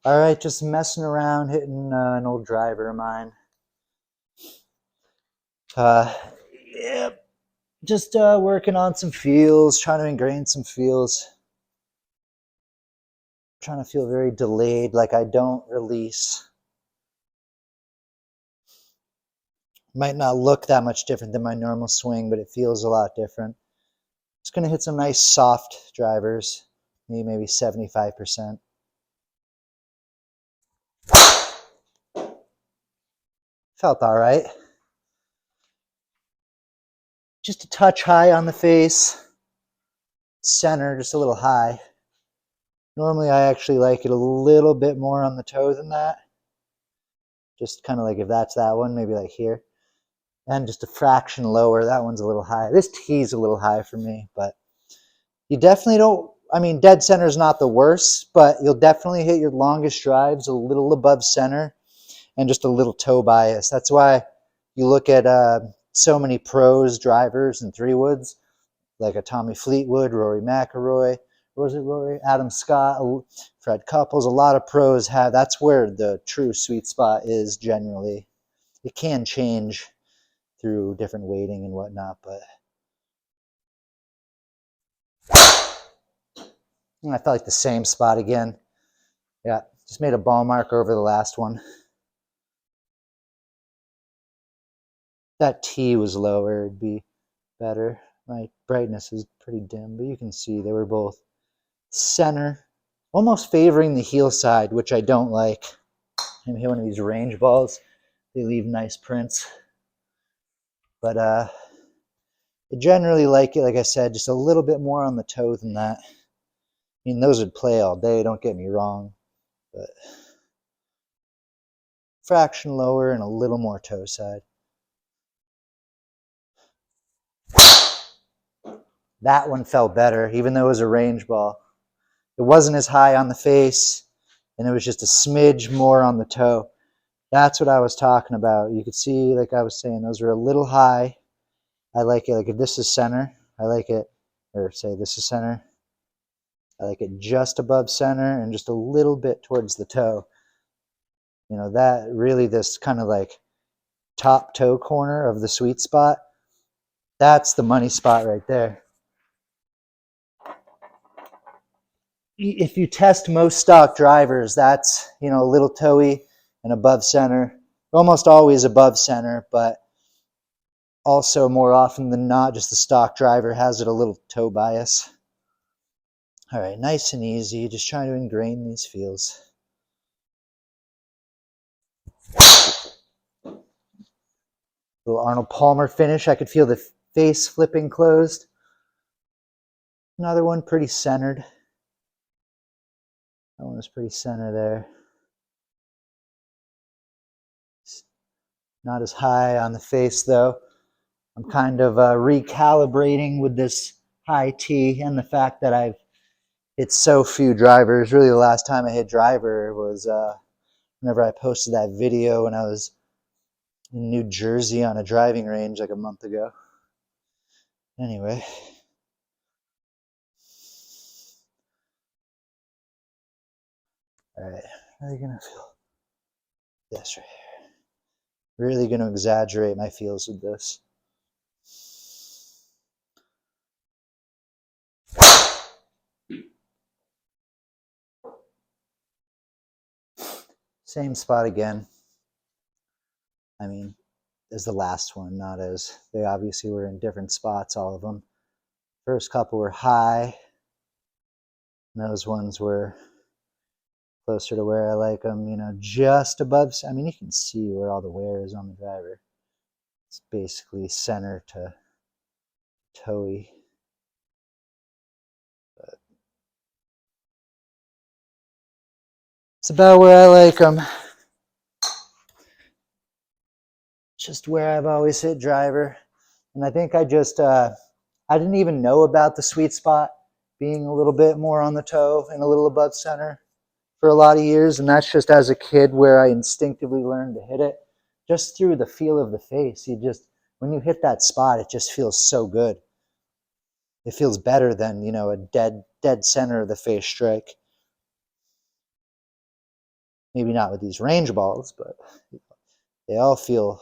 All right, just messing around, hitting an old driver of mine. Uh, yeah, just working on some feels, trying to ingrain some feels. Trying to feel very delayed, like I don't release. Might not look that much different than my normal swing, but it feels a lot different. Just gonna hit some nice soft drivers, maybe 75%. Felt all right. Just a touch high on the face. Center, just a little high. Normally I actually like it a little bit more on the toe than that. Just kind of like if that's that one, maybe like here. And just a fraction lower. That one's a little high. This tee's a little high for me, but you definitely don't, I mean, dead center is not the worst, but you'll definitely hit your longest drives a little above center and just a little toe bias. That's why you look at so many pros drivers and 3-woods, like a Tommy Fleetwood, Rory McIlroy, was it Rory? Adam Scott, Fred Couples. A lot of pros have, that's where the true sweet spot is generally. It can change through different weighting and whatnot, but I felt like the same spot again. Yeah, just made a ball marker over the last one. That T was lower, it'd be better. My brightness is pretty dim, but you can see they were both center, almost favoring the heel side, which I don't like. I'm hit one of these range balls. They leave nice prints. But I generally like it, like I said, just a little bit more on the toe than that. I mean, those would play all day, don't get me wrong, but fraction lower and a little more toe side. That one felt better, even though it was a range ball. It wasn't as high on the face, and it was just a smidge more on the toe. That's what I was talking about. You could see, like I was saying, those are a little high. I like it, like if this is center, I like it, or say this is center, I like it just above center and just a little bit towards the toe. You know, that really, this kind of like top toe corner of the sweet spot, that's the money spot right there. If you test most stock drivers, that's, you know, a little toey and above center, almost always above center, but also more often than not, just the stock driver has it a little toe bias. All right, nice and easy, just trying to ingrain these feels. Little Arnold Palmer finish. I could feel the face flipping closed. Another one pretty centered. That one was pretty center there. Not as high on the face though. I'm kind of recalibrating with this high T and the fact that I've hit so few drivers. Really the last time I hit driver was whenever I posted that video when I was in New Jersey on a driving range like a month ago. Anyway. All right, how are you gonna feel this right here? Really gonna exaggerate my feels with this. Same spot again. I mean, as the last one, not as, they obviously were in different spots, all of them. First couple were high, and those ones were closer to where I like them, you know, just above. I mean, you can see where all the wear is on the driver. It's basically center to toey. But it's about where I like them. Just where I've always hit driver. And I think I just, I didn't even know about the sweet spot being a little bit more on the toe and a little above center for a lot of years. And that's just as a kid where I instinctively learned to hit it. Just through the feel of the face. You just, when you hit that spot, it just feels so good. It feels better than, you know, a dead center of the face strike. Maybe not with these range balls, but they all feel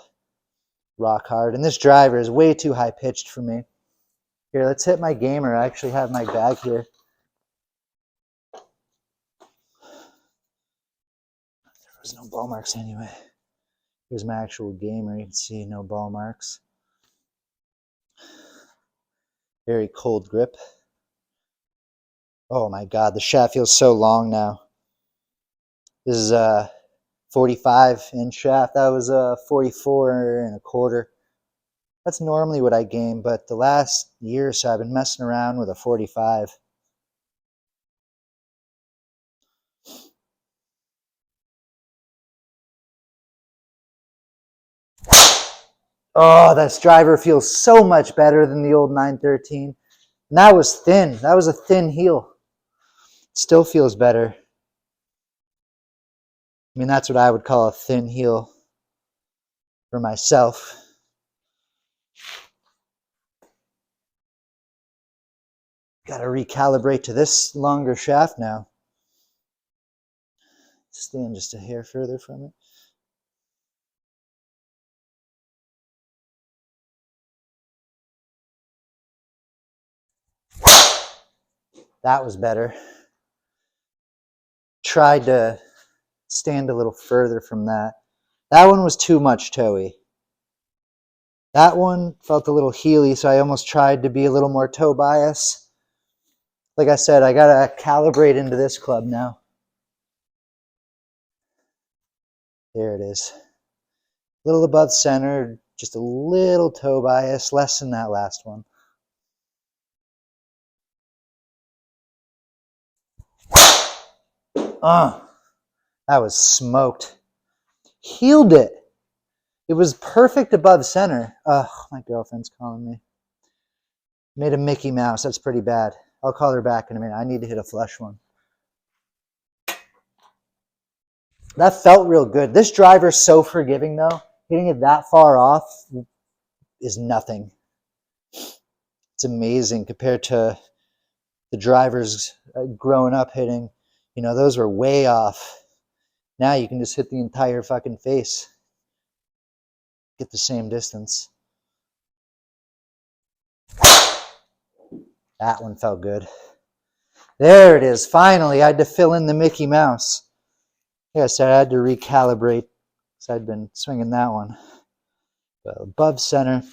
rock hard. And this driver is way too high pitched for me. Here, let's hit my gamer. I actually have my bag here. There was no ball marks anyway. Here's my actual gamer. You can see no ball marks. Very cold grip. Oh my God, the shaft feels so long now. This is a 45-inch shaft. That was a 44 1/4. That's normally what I game, but the last year or so I've been messing around with a 45. Oh, this driver feels so much better than the old 913. And that was thin. That was a thin heel. It still feels better. I mean, that's what I would call a thin heel for myself. Got to recalibrate to this longer shaft now. Stand just a hair further from it. That was better. Tried to stand a little further from that. That one was too much toey. That one felt a little heely, so I almost tried to be a little more toe bias. Like I said, I gotta calibrate into this club now. There it is. A little above center, just a little toe bias, less than that last one. That was smoked. Healed it. It was perfect above center. My girlfriend's calling me. Made a Mickey Mouse. That's pretty bad. I'll call her back in a minute. I need to hit a flush one. That felt real good. This driver's so forgiving though. Hitting it that far off is nothing. It's amazing compared to the drivers growing up hitting. You know, those were way off. Now you can just hit the entire fucking face. Get the same distance. That one felt good. There it is. Finally, I had to fill in the Mickey Mouse. Yes, I had to recalibrate because I'd been swinging that one. But above center.